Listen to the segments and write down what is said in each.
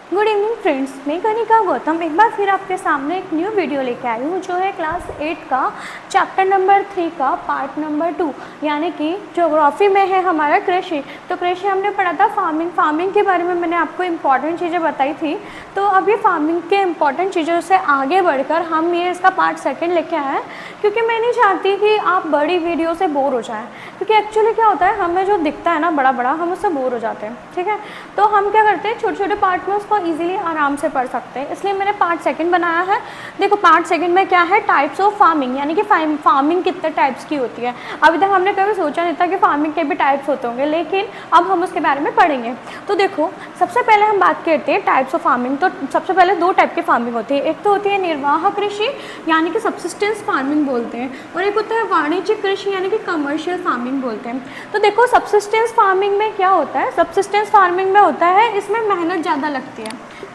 Good evening friends, मैं कनिका गौतम एक बार फिर आपके सामने एक न्यू वीडियो लेके आई हूँ जो है क्लास 8 का चैप्टर नंबर 3 का पार्ट नंबर 2 यानी कि ज्योग्राफी में है हमारा कृषि। तो कृषि हमने पढ़ा था फार्मिंग के बारे में मैंने आपको इम्पॉर्टेंट चीज़ें बताई थी। तो अब ये फार्मिंग के इम्पॉर्टेंट चीज़ों से आगे बढ़कर हम ये इसका पार्ट सेकेंड लेके आए हैं, क्योंकि मैं नहीं चाहती कि आप बड़ी वीडियो से बोर हो जाएँ, क्योंकि एक्चुअली क्या होता है हमें जो दिखता है ना बड़ा हम उससे बोर हो जाते हैं। ठीक है, तो हम क्या करते हैं छोटे छोटे पार्ट में उसको इजीली आराम से पढ़ सकते हैं, इसलिए मैंने पार्ट सेकंड बनाया है। देखो पार्ट सेकंड में क्या है, टाइप्स ऑफ फार्मिंग, यानी कि फार्मिंग कितने टाइप्स की होती है। अभी तक हमने कभी सोचा नहीं था कि फार्मिंग के भी टाइप्स होते होंगे, लेकिन अब हम उसके बारे में पढ़ेंगे। तो देखो सबसे पहले हम बात करते हैं टाइप्स ऑफ फार्मिंग। तो सबसे पहले दो टाइप की फार्मिंग होती है, एक तो होती है निर्वाह कृषि यानी कि सब्सिस्टेंस फार्मिंग बोलते हैं, और एक होता है वाणिज्यिक कृषि यानी कि कमर्शियल फार्मिंग बोलते हैं। तो देखो सब्सिस्टेंस फार्मिंग में क्या होता है, सब्सिस्टेंस फार्मिंग में होता है इसमें मेहनत ज़्यादा लगती है।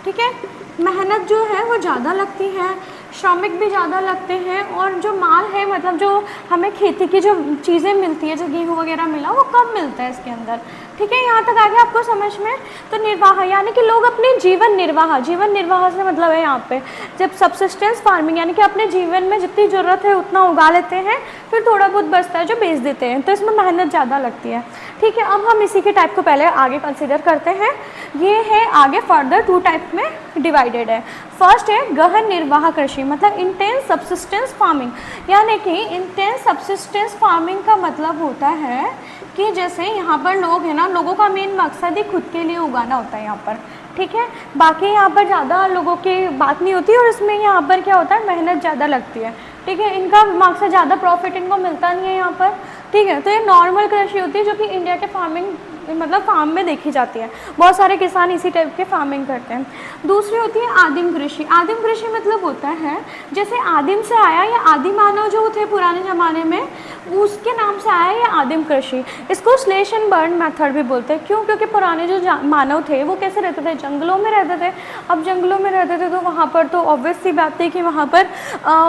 ठीक है, मेहनत जो है वो ज़्यादा लगती है, श्रमिक भी ज़्यादा लगते हैं, और जो माल है मतलब जो हमें खेती की जो चीज़ें मिलती है, जो गेहूँ वगैरह मिला वो कम मिलता है इसके अंदर। ठीक है, यहाँ तक आ गया आपको समझ में। तो निर्वाह यानी कि लोग अपने जीवन निर्वाह से मतलब है यहाँ पे जब सब्सिस्टेंस फार्मिंग यानी कि अपने जीवन में जितनी ज़रूरत है उतना उगा लेते हैं, फिर थोड़ा बहुत बचता है जो बेच देते हैं, तो इसमें मेहनत ज़्यादा लगती है। ठीक है, अब हम इसी के टाइप को पहले आगे कंसिडर करते हैं। ये है आगे फर्दर टू टाइप में डिवाइडेड है। फर्स्ट है गहन निर्वाह कृषि मतलब इंटेंस सब्सिस्टेंस फार्मिंग, यानी कि इंटेंस सब्सिस्टेंस फार्मिंग का मतलब होता है कि जैसे यहाँ पर लोग हैं ना, लोगों का मेन मकसद ही खुद के लिए उगाना होता है यहाँ पर। ठीक है, बाकी यहाँ पर ज़्यादा लोगों की बात नहीं होती, और इसमें यहाँ पर क्या होता है मेहनत ज़्यादा लगती है। ठीक है, इनका मकसद ज़्यादा प्रॉफिट इनको मिलता नहीं है यहाँ पर। ठीक है, तो ये नॉर्मल कृषि होती है जो कि इंडिया के फार्मिंग मतलब फार्म में देखी जाती है, बहुत सारे किसान इसी टाइप के फार्मिंग करते हैं। दूसरी होती है आदिम कृषि। आदिम कृषि मतलब होता है जैसे आदिम से आया, या आदि मानव जो थे पुराने ज़माने में उसके नाम से आया ये आदिम कृषि। इसको स्लेश एंड बर्न मेथड भी बोलते हैं। क्यों? क्योंकि पुराने जो मानव थे वो कैसे रहते थे, जंगलों में रहते थे। अब जंगलों में रहते थे तो वहाँ पर तो ऑब्वियस सी बात है कि वहाँ पर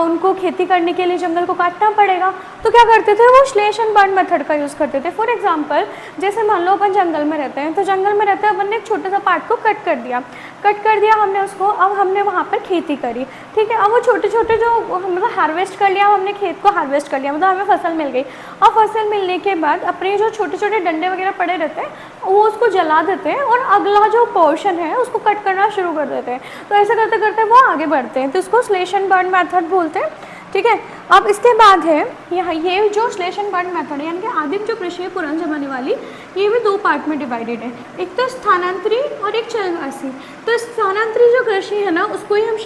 उनको खेती करने के लिए जंगल को काटना पड़ेगा। तो क्या करते थे वो स्लेश एंड बर्न मेथड का यूज़ करते थे। फॉर एग्जाम्पल जैसे मान लो अपन जंगल में रहते हैं, तो जंगल में रहते हैं अपन ने एक छोटा सा पार्ट को कट कर दिया हमने उसको, अब हमने वहाँ पर खेती करी। ठीक है, अब वो छोटे छोटे जो मतलब हार्वेस्ट कर लिया, हमने खेत को हार्वेस्ट कर लिया, मतलब हमें फसल मिल गई। अब फसल मिलने के बाद अपने जो छोटे छोटे डंडे वगैरह पड़े रहते हैं वो उसको जला देते हैं, और अगला जो पोर्शन है उसको कट करना शुरू कर देते हैं। तो ऐसे करते करते वो आगे बढ़ते हैं, तो इसको स्लेश एंड बर्न मेथड बोलते हैं। ठीक है, अब इसके बाद है यहाँ ये जो स्लेश एंड बर्न मेथड है यानी कि आदिम जो कृषि है पुराने ज़माने वाली, ये भी दो पार्ट में डिवाइडेड है, एक तो स्थानांतरी और एक चलवासी। तो स्थानांतरी जो कृषि है ना उसको ही हम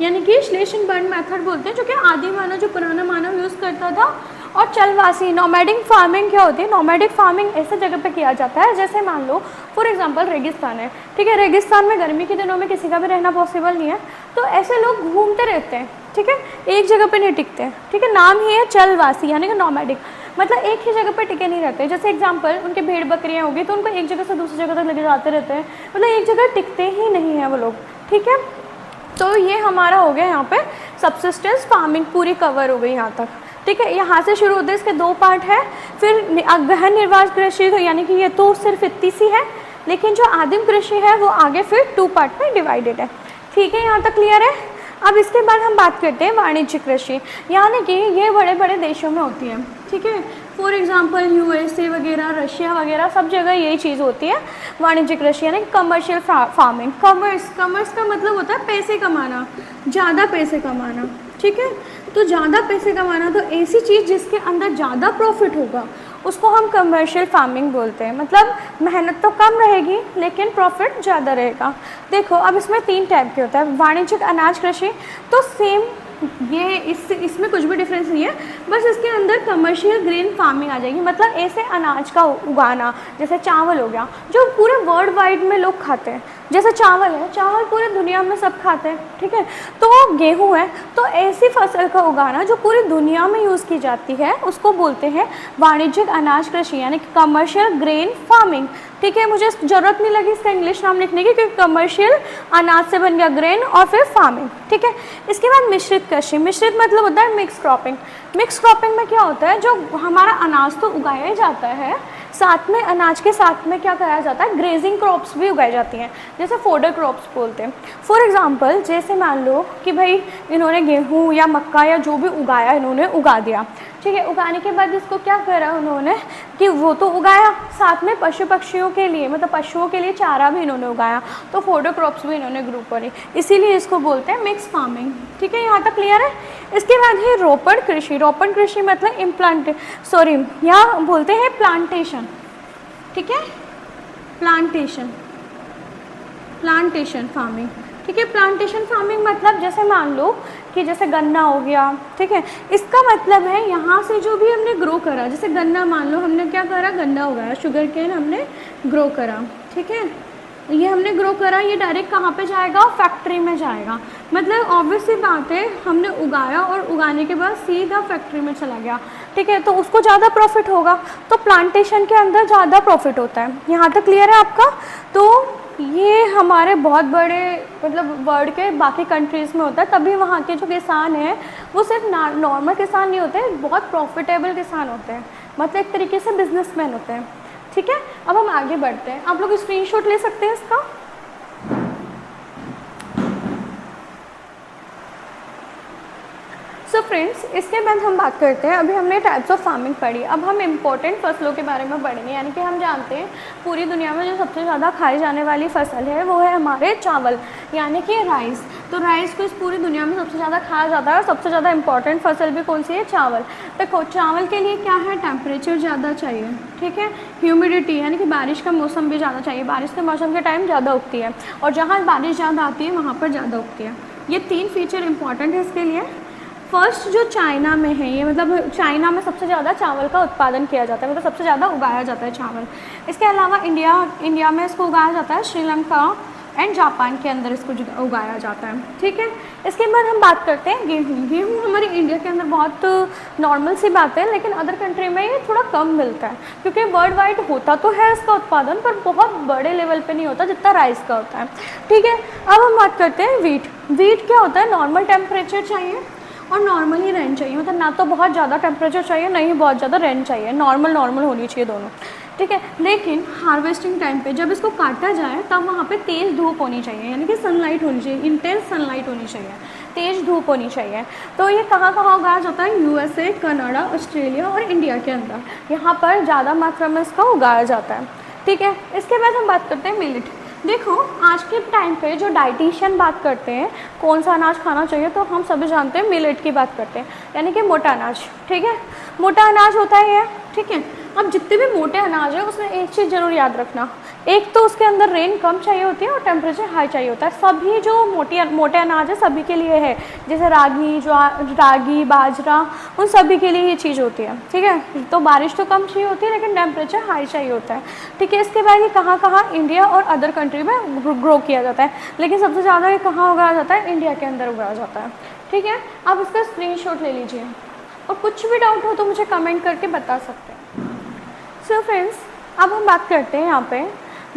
यानी कि स्लेश एंड बर्न मेथड बोलते हैं, जो कि आदि मानव जो पुराना मानव यूज़ करता था। और चलवासी नोमैडिक फार्मिंग क्या होती है, नोमैडिक फार्मिंग ऐसे जगह पे किया जाता है जैसे मान लो फॉर एग्जांपल रेगिस्तान है। ठीक है, रेगिस्तान में गर्मी के दिनों में किसी का भी रहना पॉसिबल नहीं है, तो ऐसे लोग घूमते रहते हैं। ठीक है, एक जगह पे नहीं टिकते। ठीक है, नाम ही है चलवासी यानी कि नोमैडिक, मतलब एक ही जगह पे टिके नहीं रहते। जैसे एग्जांपल उनके भेड़ बकरियाँ होगी तो उनको एक जगह से दूसरी जगह तक लेके जाते रहते हैं, मतलब एक जगह टिकते ही नहीं हैं वो लोग। ठीक है, तो ये हमारा हो गया यहाँ पे सब्सिस्टेंस फार्मिंग पूरी कवर हो गई यहाँ तक। ठीक है, यहाँ से शुरू होते हैं, इसके दो पार्ट है। फिर गहन निर्वाह कृषि यानी कि ये तो सिर्फ इतनी सी है, लेकिन जो आदिम कृषि है वो आगे फिर टू पार्ट में डिवाइडेड है। ठीक है, यहाँ तक क्लियर है। अब इसके बाद हम बात करते हैं वाणिज्यिक कृषि, यानी कि ये बड़े बड़े देशों में होती है। ठीक है, फॉर एग्जांपल यूएसए वगैरह, रशिया वगैरह सब जगह यही चीज़ होती है वाणिज्यिक कृषि यानी कमर्शियल फार्मिंग। कमर्स का मतलब होता है पैसे कमाना, ज़्यादा पैसे कमाना। ठीक है, तो ज़्यादा पैसे कमाना, तो ऐसी चीज़ जिसके अंदर ज़्यादा प्रॉफिट होगा उसको हम कमर्शियल फार्मिंग बोलते हैं। मतलब मेहनत तो कम रहेगी लेकिन प्रॉफिट ज़्यादा रहेगा। देखो अब इसमें तीन टाइप के होता है। वाणिज्यिक अनाज कृषि तो सेम ये इसमें कुछ भी डिफरेंस नहीं है, बस इसके अंदर कमर्शियल ग्रेन फार्मिंग आ जाएगी। मतलब ऐसे अनाज का उगाना, जैसे चावल हो गया जो पूरे वर्ल्ड वाइड में लोग खाते हैं, जैसे चावल है, चावल पूरी दुनिया में सब खाते हैं। ठीक है, तो गेहूँ है, तो ऐसी फसल का उगाना जो पूरी दुनिया में यूज़ की जाती है उसको बोलते हैं वाणिज्यिक अनाज कृषि यानी कि कमर्शियल ग्रेन फार्मिंग। ठीक है, मुझे ज़रूरत नहीं लगी इसका इंग्लिश नाम लिखने की, क्योंकि कमर्शियल अनाज से बन गया ग्रेन और फिर फार्मिंग। ठीक है, इसके बाद मिश्रित कृषि। मिश्रित मतलब होता है मिक्स क्रॉपिंग। मिक्स क्रॉपिंग में क्या होता है, जो हमारा अनाज तो उगाया ही जाता है, साथ में अनाज के साथ में क्या कराया जाता है, ग्रेजिंग क्रॉप्स भी उगाई जाती हैं, जैसे फोडर क्रॉप्स बोलते हैं। फॉर एग्जांपल जैसे मान लो कि भाई इन्होंने गेहूँ या मक्का या जो भी उगाया इन्होंने उगा दिया। ठीक है, उगाने के बाद इसको क्या करा उन्होंने कि वो तो उगाया, साथ में पशु पक्षियों के लिए मतलब पशुओं के लिए चारा भी इन्होंने उगाया, तो फोडर क्रॉप्स भी इन्होंने ग्रो करी, इसीलिए इसको बोलते हैं मिक्स फार्मिंग। ठीक है, यहाँ तक क्लियर है। इसके बाद है रोपण कृषि। रोपण कृषि मतलब यहाँ बोलते हैं प्लांटेशन। ठीक है, प्लांटेशन फार्मिंग। ठीक है, प्लांटेशन फार्मिंग मतलब जैसे मान लो कि जैसे गन्ना हो गया। ठीक है, इसका मतलब है यहाँ से जो भी हमने ग्रो करा, जैसे गन्ना मान लो हमने क्या करा, गन्ना उगाया, शुगर केन हमने ग्रो करा। ठीक है, ये हमने ग्रो करा, ये डायरेक्ट कहाँ पे जाएगा, फैक्ट्री में जाएगा। मतलब ऑब्वियस सी बात है, हमने उगाया और उगाने के बाद सीधा फैक्ट्री में चला गया। ठीक है, तो उसको ज़्यादा प्रॉफिट होगा, तो प्लांटेशन के अंदर ज़्यादा प्रॉफिट होता है। यहाँ तक क्लियर है आपका। तो ये हमारे बहुत बड़े मतलब वर्ल्ड के बाकी कंट्रीज़ में होता है, तभी वहाँ के जो किसान हैं वो सिर्फ नॉर्मल किसान नहीं होते, बहुत प्रॉफिटेबल किसान होते हैं, मतलब एक तरीके से बिजनेसमैन होते हैं। ठीक है, अब हम आगे बढ़ते हैं। आप लोग स्क्रीनशॉट ले सकते हैं इसका। सो फ्रेंड्स, इसके बाद हम बात करते हैं, अभी हमने टाइप्स ऑफ फार्मिंग पढ़ी, अब हम इम्पोर्टेंट फसलों के बारे में पढ़ेंगे। यानी कि हम जानते हैं पूरी दुनिया में जो सबसे ज़्यादा खाई जाने वाली फसल है वो है हमारे चावल, यानी कि राइस। तो राइस को इस पूरी दुनिया में सबसे ज़्यादा खाया जाता है और सबसे ज़्यादा इंपॉर्टेंट फसल भी कौन सी है, चावल। देखो चावल के लिए क्या है, टेम्परेचर ज़्यादा चाहिए। ठीक है, ह्यूमिडिटी यानी कि बारिश का मौसम भी ज़्यादा चाहिए, बारिश के मौसम के टाइम ज़्यादा उगती है, और जहाँ बारिश ज़्यादा आती है वहाँ पर ज़्यादा उगती है। ये 3 फीचर इंपॉर्टेंट है इसके लिए। फर्स्ट जो चाइना में है, ये मतलब चाइना में सबसे ज़्यादा चावल का उत्पादन किया जाता है, मतलब सबसे ज़्यादा उगाया जाता है चावल। इसके अलावा इंडिया में इसको उगाया जाता है, श्रीलंका एंड जापान के अंदर इसको उगाया जाता है। ठीक है, इसके बाद हम बात करते हैं गेहूँ। गेहूँ हमारी इंडिया के अंदर बहुत नॉर्मल सी बात है, लेकिन अदर कंट्री में ये थोड़ा कम मिलता है, क्योंकि वर्ल्ड वाइड होता तो है इसका उत्पादन, पर बहुत बड़े लेवल पे नहीं होता जितना राइस का होता है। ठीक है, अब हम बात करते हैं वीट। वीट क्या होता है, नॉर्मल टेम्परेचर चाहिए और नॉर्मल ही रेन चाहिए, मतलब ना तो बहुत ज़्यादा टेम्परेचर चाहिए ना ही बहुत ज़्यादा रेन चाहिए, नॉर्मल होनी चाहिए दोनों। ठीक है, लेकिन हार्वेस्टिंग टाइम पे जब इसको काटा जाए तब वहाँ पे तेज़ धूप होनी चाहिए, यानी कि सनलाइट होनी चाहिए, इंटेंस सनलाइट होनी चाहिए, तेज़ धूप होनी चाहिए। तो ये कहाँ उगाया जाता है, USA, कनाडा, ऑस्ट्रेलिया और इंडिया के अंदर, यहाँ पर ज़्यादा मात्रा में इसका उगाया जाता है। ठीक है, इसके बाद हम बात करते हैं मिलेट। देखो आज के टाइम पे जो डाइटिशियन बात करते हैं कौन सा अनाज खाना चाहिए, तो हम सभी जानते हैं मिलेट की बात करते हैं, यानी कि मोटा अनाज। ठीक है, मोटा अनाज होता है ये। ठीक है, अब जितने भी मोटे अनाज है उसमें एक चीज़ ज़रूर याद रखना, एक तो उसके अंदर रेन कम चाहिए होती है और टेम्परेचर हाई चाहिए होता है। सभी जो मोटे अनाज है सभी के लिए है, जैसे रागी, बाजरा, उन सभी के लिए ये चीज़ होती है। ठीक है, तो बारिश तो कम चाहिए होती है लेकिन टेम्परेचर हाई चाहिए होता है। ठीक है, इसके बाद ये कहाँ इंडिया और अदर कंट्री में ग्रो किया जाता है, लेकिन सबसे ज़्यादा ये कहाँ उगाया जाता है, इंडिया के अंदर उगाया जाता है। ठीक है, आप इसका स्क्रीनशॉट ले लीजिए और कुछ भी डाउट हो तो मुझे कमेंट करके बता सकते हैं। सो फ्रेंड्स, अब हम बात करते हैं यहाँ पे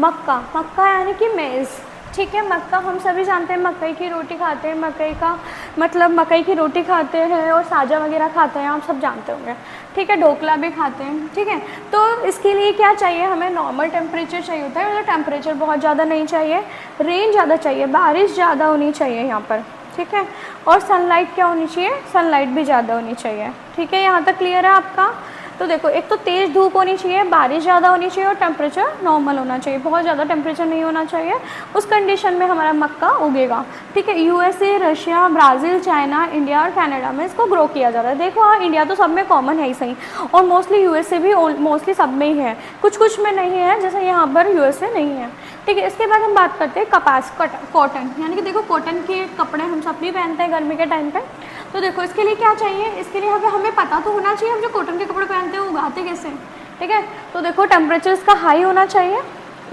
मक्का यानी कि मेज़। ठीक है, मक्का हम सभी जानते हैं, मकई की रोटी खाते हैं, मकई की रोटी खाते हैं और साजा वगैरह खाते हैं, आप सब जानते होंगे। ठीक है, ढोकला भी खाते हैं। ठीक है, तो इसके लिए क्या चाहिए, हमें नॉर्मल टेम्परेचर चाहिए होता है, मतलब टेम्परेचर बहुत ज़्यादा नहीं चाहिए, रेन ज़्यादा चाहिए, बारिश ज़्यादा होनी चाहिए यहाँ पर। ठीक है, और सनलाइट क्या होनी चाहिए, सनलाइट भी ज़्यादा होनी चाहिए। ठीक है, यहाँ तक क्लियर है आपका। तो देखो एक तो तेज़ धूप होनी चाहिए, बारिश ज़्यादा होनी चाहिए और टेम्परेचर नॉर्मल होना चाहिए, बहुत ज़्यादा टेम्परेचर नहीं होना चाहिए, उस कंडीशन में हमारा मक्का उगेगा। ठीक है, USA, Russia, Brazil, China, India और कनाडा में इसको ग्रो किया जा रहा है। देखो हाँ, इंडिया तो सब में कॉमन है ही सही, और मोस्टली USA भी मोस्टली सब में ही है, कुछ में नहीं है, जैसे यहाँ पर USA नहीं है। ठीक है, इसके बाद हम बात करते हैं कपास, कॉटन, यानी कि देखो कॉटन के कपड़े हम सब भी पहनते हैं गर्मी के टाइम पे। तो देखो इसके लिए क्या चाहिए, इसके लिए हमें पता तो होना चाहिए हम जो कॉटन के कपड़े पहनते हैं वो उगाते कैसे। ठीक है, तो देखो टेम्परेचर इसका हाई होना चाहिए,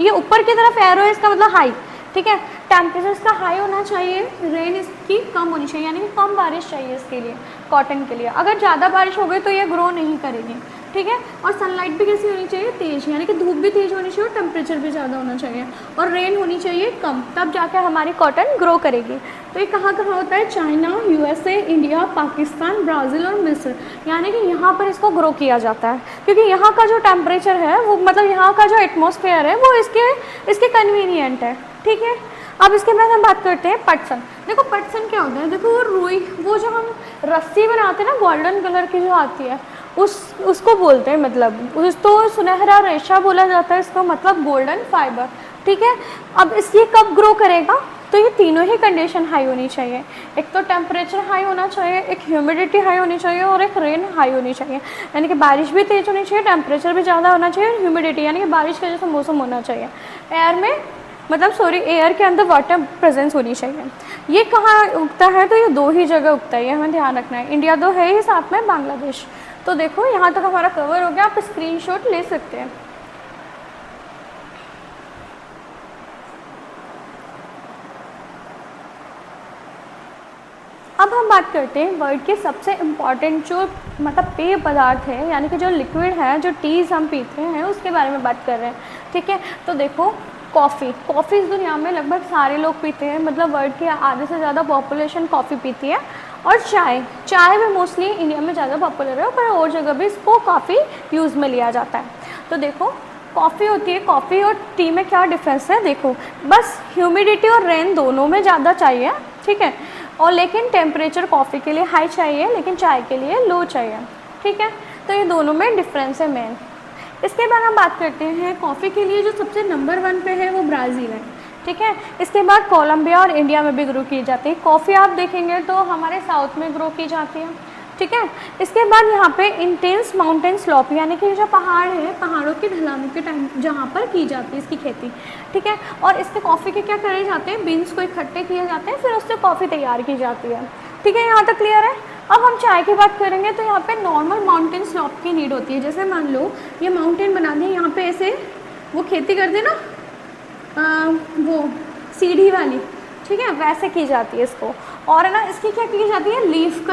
ये ऊपर की तरफ एरो है इसका मतलब हाई। ठीक है, टेम्परेचर इसका हाई होना चाहिए, रेन इसकी कम होनी चाहिए, यानी कि कम बारिश चाहिए इसके लिए, कॉटन के लिए। अगर ज़्यादा बारिश हो गई तो ये ग्रो नहीं करेगी। ठीक है। और सनलाइट भी कैसी होनी चाहिए, तेज़, यानी कि धूप भी तेज़ होनी चाहिए और टेम्परेचर भी ज़्यादा होना चाहिए, और रेन होनी चाहिए कम, तब जाकर हमारी कॉटन ग्रो करेगी। तो ये कहाँ कहाँ होता है, China, USA, India, Pakistan, Brazil और मिस्र, यानी कि यहाँ पर इसको ग्रो किया जाता है, क्योंकि यहाँ का जो टेम्परेचर है वो मतलब यहाँ का जो एटमॉस्फेयर है वो इसके कन्वीनियंट है, ठीक है। अब इसके बाद हम बात करते हैं पटसन। देखो पटसन क्या होता है, देखो वो रुई, वो जो हम रस्सी बनाते हैं ना गोल्डन कलर की जो आती है, उसको बोलते हैं, मतलब उस तो सुनहरा रेशा बोला जाता है इसका, मतलब गोल्डन फाइबर, ठीक है। अब ये कब ग्रो करेगा, तो ये तीनों ही कंडीशन हाई होनी चाहिए, एक तो टेम्परेचर हाई होना चाहिए, एक ह्यूमिडिटी हाई होनी चाहिए और एक रेन हाई होनी चाहिए, यानी कि बारिश भी तेज़ होनी चाहिए, टेम्परेचर भी ज़्यादा होना चाहिए और ह्यूमिडिटी यानी कि बारिश का जैसा मौसम होना चाहिए, एयर के अंदर वाटर प्रेजेंस होनी चाहिए। ये कहाँ उगता है, तो ये दो ही जगह उगता है, ये हमें ध्यान रखना है, इंडिया तो है ही, साथ में बांग्लादेश। तो देखो यहाँ तक हमारा कवर हो गया, आप स्क्रीनशॉट ले सकते हैं। अब हम बात करते हैं वर्ल्ड के सबसे इम्पॉर्टेंट जो मतलब पेय पदार्थ है, यानी कि जो लिक्विड है, जो टीज़ हम पीते हैं, उसके बारे में बात कर रहे हैं, ठीक है। तो देखो कॉफ़ी इस दुनिया में लगभग सारे लोग पीते हैं, मतलब वर्ल्ड के आधे से ज़्यादा पॉपुलेशन कॉफ़ी पीती है। और चाय भी मोस्टली इंडिया में ज़्यादा पॉपुलर है, पर और जगह भी इसको काफ़ी यूज़ में लिया जाता है। तो देखो कॉफ़ी होती है, कॉफ़ी और टी में क्या डिफरेंस है, देखो बस ह्यूमिडिटी और रेन दोनों में ज़्यादा चाहिए, ठीक है, और लेकिन टेम्परेचर कॉफ़ी के लिए हाई चाहिए, लेकिन चाय के लिए लो चाहिए, ठीक है। तो ये दोनों में डिफरेंस है मेन। इसके बाद हम बात करते हैं कॉफ़ी के लिए जो सबसे नंबर 1 पे है वो ब्राज़ील है, ठीक है। इसके बाद कोलंबिया और इंडिया में भी ग्रो की जाती है। कॉफ़ी आप देखेंगे तो हमारे साउथ में ग्रो की जाती है, ठीक है। इसके बाद यहाँ पे इंटेंस माउंटेन स्लोप, यानी कि जो पहाड़ है, पहाड़ों के ढलानों के टाइम जहाँ पर की जाती है इसकी खेती, ठीक है। और इसके कॉफ़ी के क्या करे जाते हैं, बीन्स को इकट्ठे किए जाते हैं, फिर उससे कॉफ़ी तैयार की जाती है, ठीक है। यहाँ तक क्लियर है। अब हम चाय की बात करेंगे तो यहाँ पे नॉर्मल माउंटेन स्लोप की नीड होती है। जैसे मान लो ये माउंटेन बना दिए, यहाँ पे ऐसे वो खेती करते ना, वो सीढ़ी वाली, ठीक है, वैसे की जाती है इसको। और है ना, इसकी क्या की जाती है, लीफ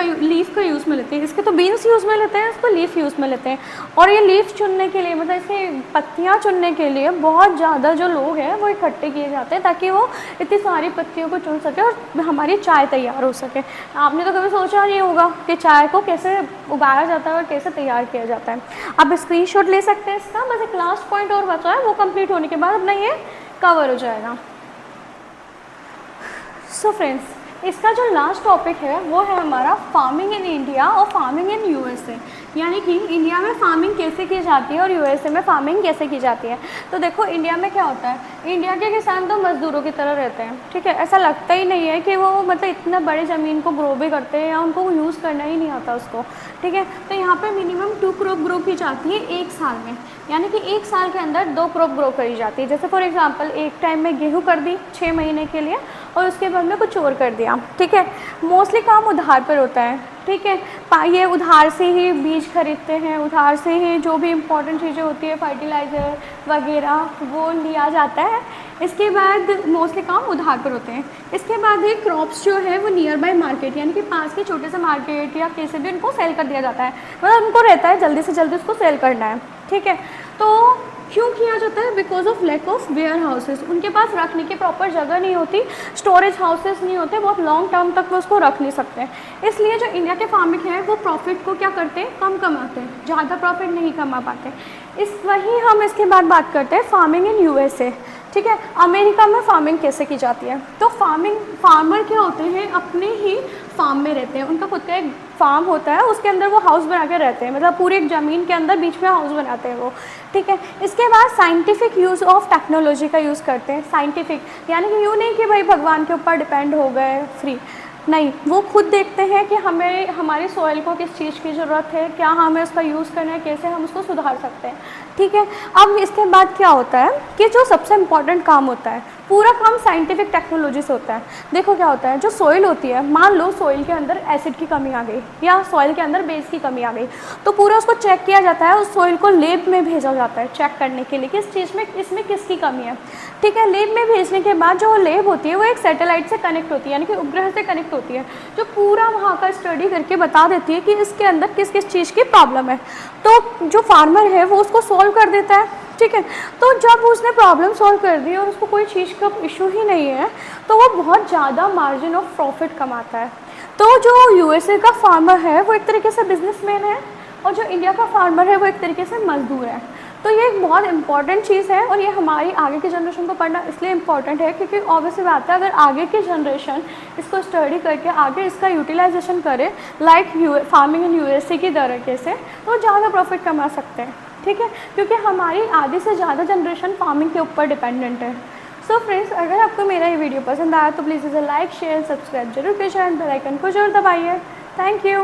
का यूज़ में लेते हैं, इसके तो बीन्स यूज़ में लेते हैं, इसको लीफ यूज़ में लेते हैं। और ये लीफ चुनने के लिए, मतलब इसकी पत्तियाँ चुनने के लिए बहुत ज़्यादा जो लोग हैं वो इकट्ठे किए जाते हैं, ताकि वो इतनी सारी पत्तियों को चुन सके और हमारी चाय तैयार हो सके। आपने तो कभी सोचा नहीं होगा कि चाय को कैसे उगाया जाता है और कैसे तैयार किया जाता है। आप स्क्रीनशॉट ले सकते हैं इसका। बस एक लास्ट पॉइंट और बचा है, वो कंप्लीट होने के बाद अपना ये कवर हो जाएगा। सो फ्रेंड्स, इसका जो लास्ट टॉपिक है वो है हमारा फार्मिंग इन इंडिया और फार्मिंग इन यूएसए, यानी कि इंडिया में फार्मिंग कैसे की जाती है और यूएसए में फार्मिंग कैसे की जाती है। तो देखो इंडिया में क्या होता है, इंडिया के किसान तो मज़दूरों की तरह रहते हैं, ठीक है। ऐसा लगता ही नहीं है कि वो मतलब इतना बड़े ज़मीन को ग्रो भी करते हैं या उनको यूज़ करना ही नहीं आता उसको, ठीक है। तो यहाँ पे मिनिमम 2 क्रॉप ग्रो की जाती है एक साल में, यानी कि एक साल के अंदर 2 क्रॉप ग्रो करी जाती है। जैसे फॉर एग्जांपल एक टाइम में गेहूँ कर दी 6 महीने के लिए और उसके बाद में कुछ और कर दिया, ठीक है। मोस्टली काम उधार पर होता है, ठीक है। ये उधार से ही बीज खरीदते हैं, उधार से ही जो भी इम्पोर्टेंट चीज़ें होती है फर्टिलाइज़र वगैरह वो लिया जाता है। इसके बाद मोस्टली काम उधार पर होते हैं। इसके बाद ये क्रॉप्स जो है वो नियर बाय मार्केट, यानी कि पास के छोटे से मार्केट या कैसे भी उनको सेल कर दिया जाता है, मतलब उनको रहता है जल्दी से जल्दी उसको सेल करना है, ठीक है। तो क्यों किया जाता है, because of lack of warehouses, उनके पास रखने की प्रॉपर जगह नहीं होती, स्टोरेज हाउसेस नहीं होते, बहुत लॉन्ग टर्म तक वो उसको रख नहीं सकते। इसलिए जो इंडिया के फार्मिंग है वो प्रॉफिट को क्या करते हैं, कम कमाते हैं, ज़्यादा प्रॉफिट नहीं कमा पाते। वहीं हम इसके बाद बात करते हैं फार्मिंग इन यूएसए, ठीक है। अमेरिका में फार्मिंग कैसे की जाती है, तो फार्मर क्या होते हैं, अपने ही फार्म में रहते हैं, उनका खुद का एक फार्म होता है, उसके अंदर वो हाउस बना के रहते हैं, मतलब पूरी एक ज़मीन के अंदर बीच में हाउस बनाते हैं वो, ठीक है। इसके बाद साइंटिफिक यूज़ ऑफ टेक्नोलॉजी का यूज़ करते हैं। साइंटिफिक यानी कि यूँ नहीं कि भाई भगवान के ऊपर डिपेंड हो गए फ्री, नहीं, वो खुद देखते हैं कि हमें हमारी सॉइल को किस चीज़ की ज़रूरत है, क्या हमें उसका यूज़ करना है, कैसे हम उसको सुधार सकते हैं, ठीक है। अब इसके बाद क्या होता है कि जो सबसे इम्पॉर्टेंट काम होता है, पूरा काम साइंटिफिक टेक्नोलॉजी से होता है। देखो क्या होता है, जो सॉइल होती है, मान लो सॉइल के अंदर एसिड की कमी आ गई या सॉइल के अंदर बेस की कमी आ गई, तो पूरा उसको चेक किया जाता है, उस सॉइल को लैब में भेजा जाता है चेक करने के लिए कि इस चीज़ में इसमें किसकी कमी है। ठीक है, लैब में भेजने के बाद जो लैब होती है वो एक सैटेलाइट से कनेक्ट होती है, यानी कि उपग्रह से कनेक्ट होती है, जो पूरा वहाँ का स्टडी करके बता देती है कि इसके अंदर किस किस चीज़ की प्रॉब्लम है। तो जो फार्मर है वो उसको सॉल्व कर देता है। ठीक है, तो जब उसने प्रॉब्लम सॉल्व कर दी और उसको कोई चीज़ का इशू ही नहीं है, तो वो बहुत ज़्यादा मार्जिन ऑफ प्रॉफिट कमाता है। तो जो यूएसए का फार्मर है वो एक तरीके से बिजनेसमैन है, और जो इंडिया का फार्मर है वो एक तरीके से मजदूर है। तो ये एक बहुत इंपॉर्टेंट चीज़ है, और ये हमारी आगे की जनरेशन को पढ़ना इसलिए इम्पॉर्टेंट है क्योंकि ऑब्वियसली बात है, अगर आगे की जनरेशन इसको स्टडी करके आगे इसका यूटिलाइजेशन करे लाइक फार्मिंग इन यूएसए की तरीके से, तो ज़्यादा प्रॉफिट कमा सकते हैं। ठीक है, क्योंकि हमारी आधी से ज़्यादा जनरेशन फार्मिंग के ऊपर डिपेंडेंट है। सो फ्रेंड्स, अगर आपको मेरा ये वीडियो पसंद आया तो प्लीज़ इसे लाइक शेयर सब्सक्राइब जरूर कीजिए एंड बेल आइकन को जरूर दबाइए। Thank you.